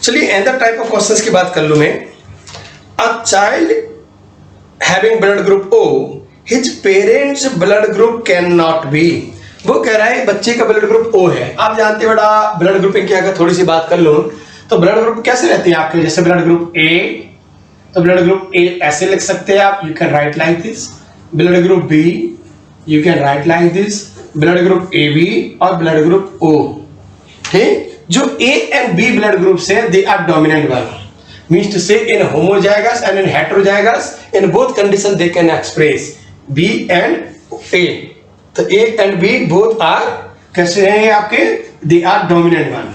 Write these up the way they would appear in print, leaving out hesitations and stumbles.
चलिए other type of questions की बात कर लूं मैं। A child having blood group O, his parents blood group can not be. वो कह रहा है बच्चे का ब्लड ग्रुप ओ है। आप जानते हो बेटा ब्लड ग्रुपिंग की अगर थोड़ी सी बात कर लूं तो ब्लड ग्रुप कैसे रहते हैं आपके, जैसे ब्लड ग्रुप ए, तो ब्लड ग्रुप ए ऐसे लिख सकते हैं आप, you can write like this. Blood group B you can write like this, blood group A B और ब्लड ग्रुप ओ। ठीक, जो A and B blood group से they are dominant one, means to say in homozygous and in heterozygous in both condition they can express B and A. तो A and B both are कैसे हैं आपके, they are dominant one.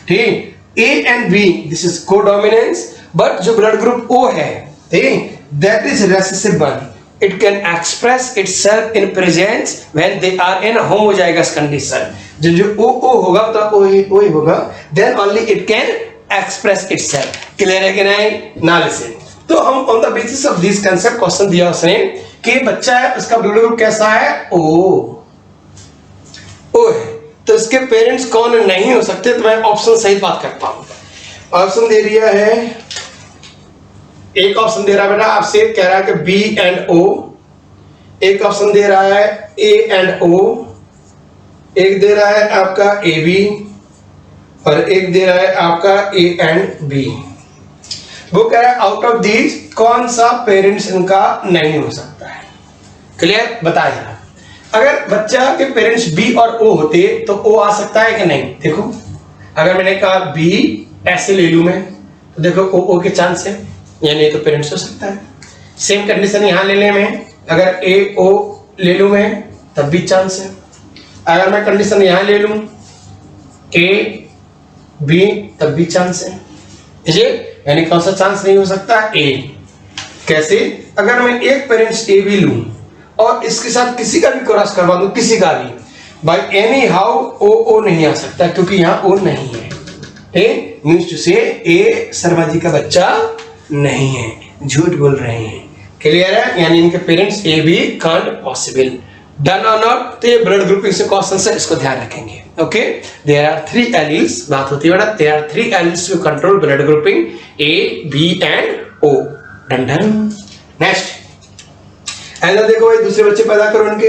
ठीक, A and B this is codominance, but जो blood group O है that is recessive one, it can express itself in presence when they are in homozygous condition। जो O होगा तो O ही होगा, then only it can express itself। Clear है कि नहीं? ना लिसन। तो हम on the basis of this concept question दिया उसने कि बच्चा है उसका ब्लड ग्रुप कैसा है, O है, तो इसके पेरेंट्स कौन नहीं हो सकते, तो मैं ऑप्शन सहित बात करता हूं। ऑप्शन दे दिया है, एक ऑप्शन दे रहा है बेटा आपसे, कह रहा है कि बी एंड ओ, एक ऑप्शन दे रहा है ए एंड ओ, एक दे रहा है आपका ए बी और एक दे रहा है आपका ए एंड बी। वो कह रहा है आउट ऑफ दीज कौन सा पेरेंट्स इनका नहीं हो सकता है। क्लियर? बताइए अगर बच्चा के पेरेंट्स बी और ओ होते तो ओ आ सकता है कि नहीं। देखो अगर मैंने कहा बी ऐसे ले लूं मैं, तो देखो ओ के चांस है, यानी तो पेरेंट्स हो सकता है। सेम कंडीशन यहां ले लें मैं, अगर ए ओ ले लूं मैं तब भी चांस है। अगर मैं कंडीशन यहां ले लूं ए बी तब भी चांस है। ठीक है, यानी कौन सा चांस नहीं हो सकता, ए। कैसे? अगर मैं एक पेरेंट्स ए बी लूं और इसके साथ किसी का भी क्रॉस करवा दूं, किसी का भी, बाय एनी हाउ ओ नहीं आ सकता क्योंकि यहां ओ नहीं है। ठीक, मींस टू से ए शर्मा जी का बच्चा नहीं है, झूठ बोल रहे हैं। क्लियर है? यानी इनके parents A B can't possible. Done और नॉट, तो ये ब्लड ग्रुपिंग से क्वेश्चन है, इसको ध्यान रखेंगे। ओके, देयर आर 3 एलील्स, बात होती है बेटा, there are 3 alleles to control blood grouping A B and O. Done done. Next and देखो भाई, दूसरे बच्चे पैदा करो इनके,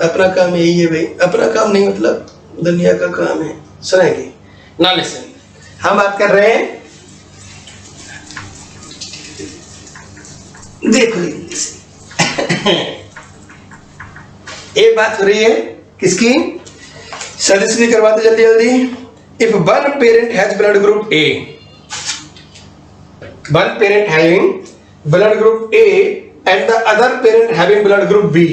अपना काम यही है भाई, अपना काम नहीं मतलब दुनिया का काम है। सुनेंगे ना, लिसन, हम बात कर रहे हैं, देखो एक बात हो रही है किसकी, सर्जरी करवाते जल्दी जल्दी। If one parent has blood group A, one parent having blood group A and the other parent having blood group B,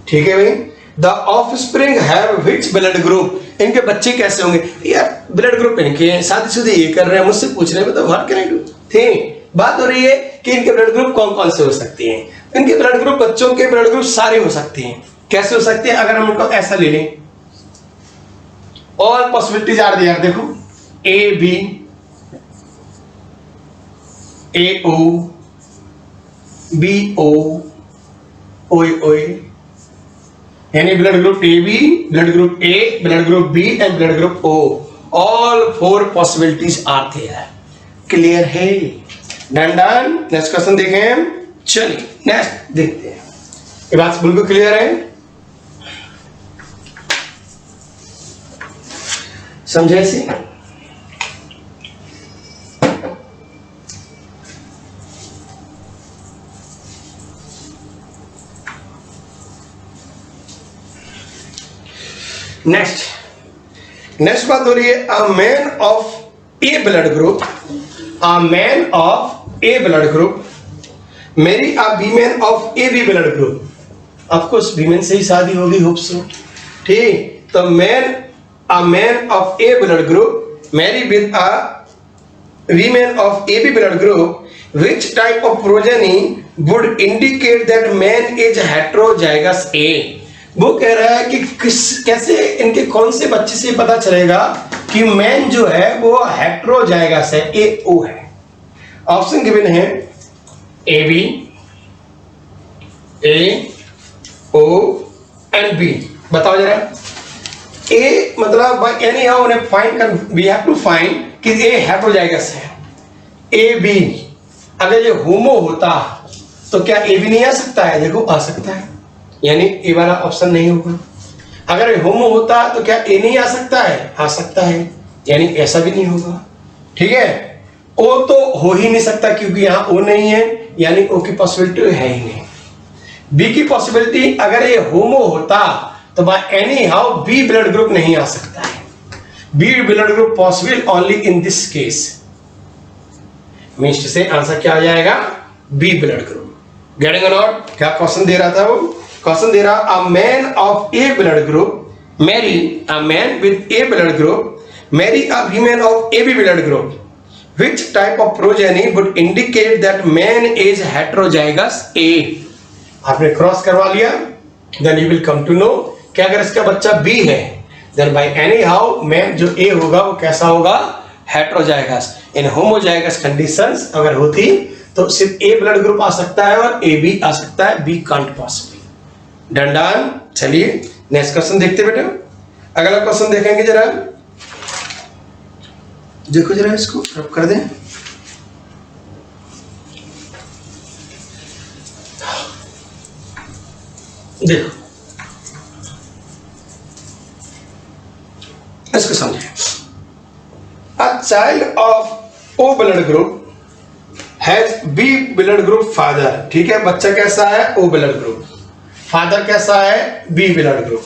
ठीक है भाई, the offspring have which blood group, इनके बच्चे कैसे होंगे यार, ब्लड ग्रुप इनके शादीशुदा ये कर रहे हैं, मुझसे पूछ रहे हैं, बताओ व्हाट कैन आई डू। ठीक, बात हो रही है कि इनके ब्लड ग्रुप कौन कौन से हो सकते हैं। इनके ब्लड ग्रुप, बच्चों के ब्लड ग्रुप सारे हो सकते हैं। कैसे हो सकते हैं? अगर हम उनको ऐसा ले लें, ऑल पॉसिबिलिटीज आर देयर। देखो ए B A O B O O, यानी blood group A B, blood group A, blood group B and blood group O, all 4 possibilities are there. Clear है? Done done. नेक्स्ट क्वेश्चन देखें, चलिए next देखते हैं। ये बात बिल्कुल क्लियर है, समझे इसे? नेक्स्ट बात हो रही है, अ man of A blood group, a man of A blood group marry a woman of AB blood group, of course women से ही शादी होगी, होप सो। ठीक, तो a man of A blood group marry with a woman of AB blood group, which type of progeny would indicate that man is heterozygous A। वो कह रहा है कि कैसे इनके कौन से बच्चे से पता चलेगा कि मैन जो है वो हेटेरोजाइगस है, ए ओ है। ऑप्शन गिवन है A B, A O and B. बताओ जरा, ए मतलब बाय एनी हाउ उन्हें फाइंड कर, वी हैव टू फाइंड कि ए हेटेरोजाइगस है, ए बी, अगर ये होमो होता तो क्या ए भी नहीं आ सकता है? देखो आ सकता है, यानी ए वाला ऑप्शन नहीं होगा। अगर ये होमो होता तो क्या ए नहीं आ सकता है? आ सकता है, यानी ऐसा भी नहीं होगा। ठीक है, ओ तो हो ही नहीं सकता क्योंकि यहाँ ओ नहीं है, यानी ओ की पॉसिबिलिटी है ही नहीं। बी की पॉसिबिलिटी, अगर ये होमो होता तो by any how B blood group नहीं आ सकता है। B blood group possible only in this case, means से आंसर क्या हो जाएगा? B blood group. गेटिंग और नॉट? क्या क्वेश्चन दे रहा था वो? क्वेश्चन दे रहा a man of A blood group marry a man with A blood group marry a women of A B blood group, which type of progeny would indicate that man is heterozygous A? आपने cross करवा लिया, then you will come to know कि अगर इसका बच्चा B है, then by any how man जो A होगा वो कैसा होगा? heterozygous। in homozygous conditions अगर होती तो सिर्फ A ब्लड ग्रुप आ सकता है और A भी आ सकता है, B can't possibly। डन। चलिए नेक्स्ट क्वेश्चन देखते बेटा। अगला क्वेश्चन देखेंगे जरा, देखो जरा इसको रब कर दें। देखो इसको समझे। A child of O blood group has B blood group father. ठीक है, बच्चा कैसा है? ओ ब्लड ग्रुप, फादर कैसा है? B blood group.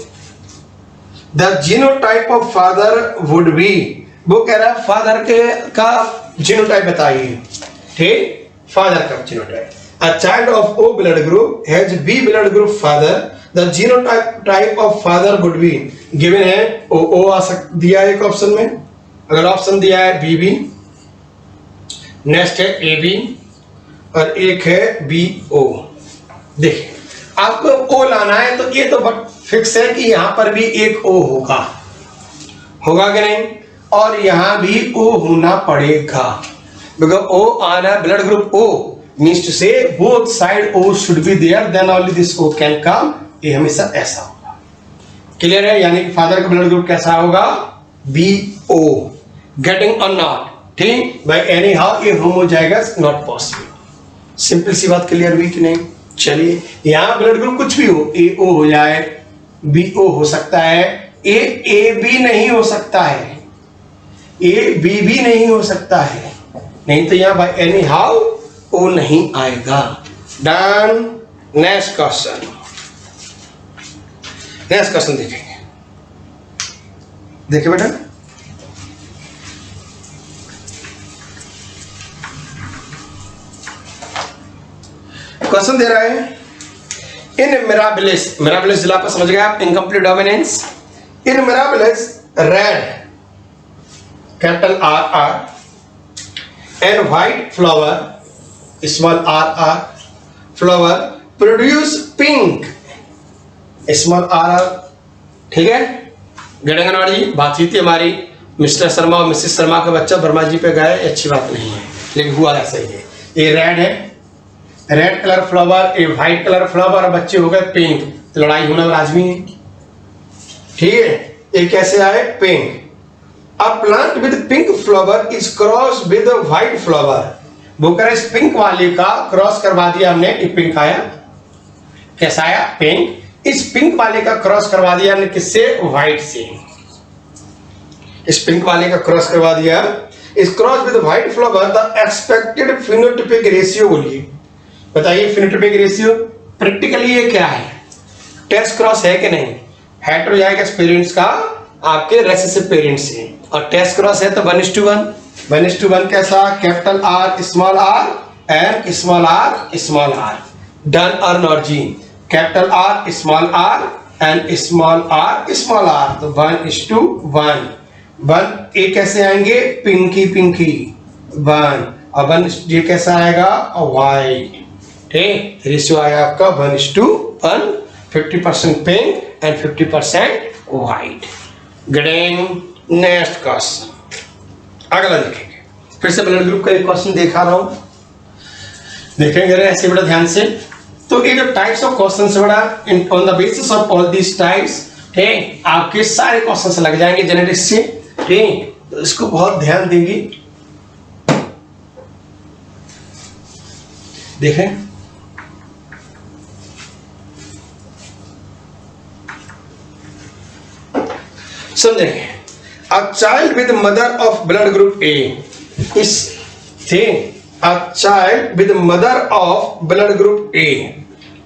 The genotype of father would be, वो कह रहा है फादर के का जीनोटाइप बताइए। ठीक, फादर का genotype. A child of O blood group has B blood group father, the genotype of father would be, given है ओ आ सक दिया है एक ऑप्शन में, अगर ऑप्शन दिया है बी बी, नेक्स्ट है ए बी और एक है बी ओ। देखिए आपको ओ लाना है तो ये तो फिक्स है कि यहां पर भी एक ओ होगा, होगा कि नहीं? और यहां भी ओ होना पड़ेगा, बिकॉज ओ आना blood group O means to say both side O should be there, then only this O can come. ये हमेशा ऐसा होगा। क्लियर है? यानी कि फादर का ब्लड ग्रुप कैसा होगा? B O. गेटिंग और नॉट? ठीक, बाय एनी हाउ ये होमोजाइगस नॉट पॉसिबल। सिंपल सी बात क्लियर हुई कि नहीं? चलिए यहां ब्लड ग्रुप कुछ भी हो, ए ओ हो जाए, बी ओ हो सकता है, ए बी नहीं हो सकता है, ए बी भी नहीं हो सकता है, नहीं तो यहां बाय एनी हाउ ओ नहीं आएगा। Done. Next question, next question देखेंगे। देखिए बेटा, क्वेश्चन दे रहा है इन मिराबिलिस, मिराबिलिस जिला पर समझ गए आप, incomplete dominance. In Mirabilis red capital R R and white flower small r r flower produce pink small r r. ठीक है, गणगनवाड़ जी बातचीत थी हमारी, मिस्टर शर्मा और मिसेस शर्मा का बच्चा वर्मा जी पे गए, अच्छी बात नहीं है, लेकिन हुआ ऐसा ही है। ये रेड है, रेड कलर फ्लावर, ये व्हाइट कलर फ्लावर, और बच्चे हो गए पिंक, तो लड़ाई होना लाजमी है। ठीक है, ये कैसे आए? Pink. A plant with pink flower is cross with white flower, वो कह रहे इस पिंक वाले का क्रॉस करवा दिया हमने, ये पिंक आया, कैसा आया? पिंक। इस पिंक वाले का क्रॉस करवा दिया हमने किससे? व्हाइट से। इस पिंक वाले का क्रॉस करवा दिया, इस cross with white flower the expected phenotypic ratio बोलिए, बताइए फिनोटाइपिक रेशियो प्रैक्टिकली ये क्या है? टेस्ट क्रॉस है कि नहीं? हेटेरोजाइगस पेरेंट्स का आपके रेसेसिव पेरेंट्स से, और टेस्ट क्रॉस है तो 1:1, 1:1 कैसा? Capital R small R and small R small R. Done और नॉट जी? Capital R small R and small R small R, तो 1:1। 1 ये कैसे आएंगे? पिंकी पिंकी 1, और 1 ये कैसा आएगा? वाइट। ठीक, रेशियो आया आपका 1:1, 50% pink and 50% white. Getting. Next question, अगला देखेंगे, फिर से ब्लड ग्रुप का एक क्वेश्चन देखा रहा हूं, देखेंगे ऐसे बड़ा ध्यान से। तो ये जो टाइप्स ऑफ क्वेश्चन से बड़ा on the basis of all these types, ठीक, आपके सारे क्वेश्चन लग जाएंगे जेनेटिक्स से। ठीक, तो इसको बहुत ध्यान देगी। देखें, समझेंगे। A child with mother of blood group A, is the a child with mother of blood group A,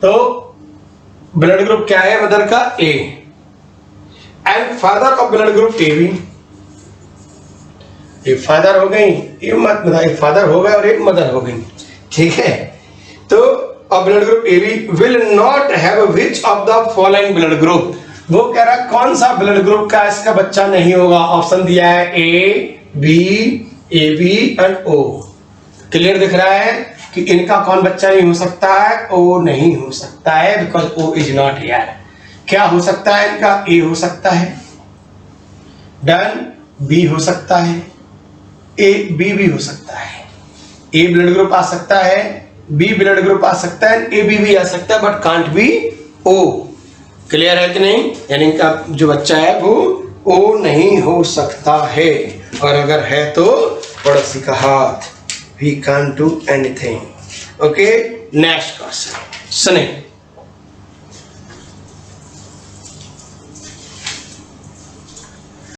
तो ब्लड ग्रुप क्या है मदर का? A, and father of blood group A B, एक फादर हो गई, ये मत बता, एक फादर हो गया और एक मदर हो गई, ठीक है। तो अब blood group A B will not have which of the following blood group, वो कह रहा कौन सा ब्लड ग्रुप का इसका बच्चा नहीं होगा। ऑप्शन दिया है A B and O. Clear दिख रहा है कि इनका कौन बच्चा नहीं हो सकता है? ओ नहीं हो सकता है, because O is not here. क्या हो सकता है इनका? ए हो सकता है, डन, बी हो सकता है, ए बी भी हो सकता है, ए ब्लड ग्रुप आ सकता है, बी ब्लड ग्रुप आ सकता है, ए बी भी आ सकता है, but can't be O. Clear है कि नहीं? यानी इनका जो बच्चा है वो ओ नहीं हो सकता है, और अगर है तो पड़ोसी का हाथ, we can't do anything. Okay, next question सुने।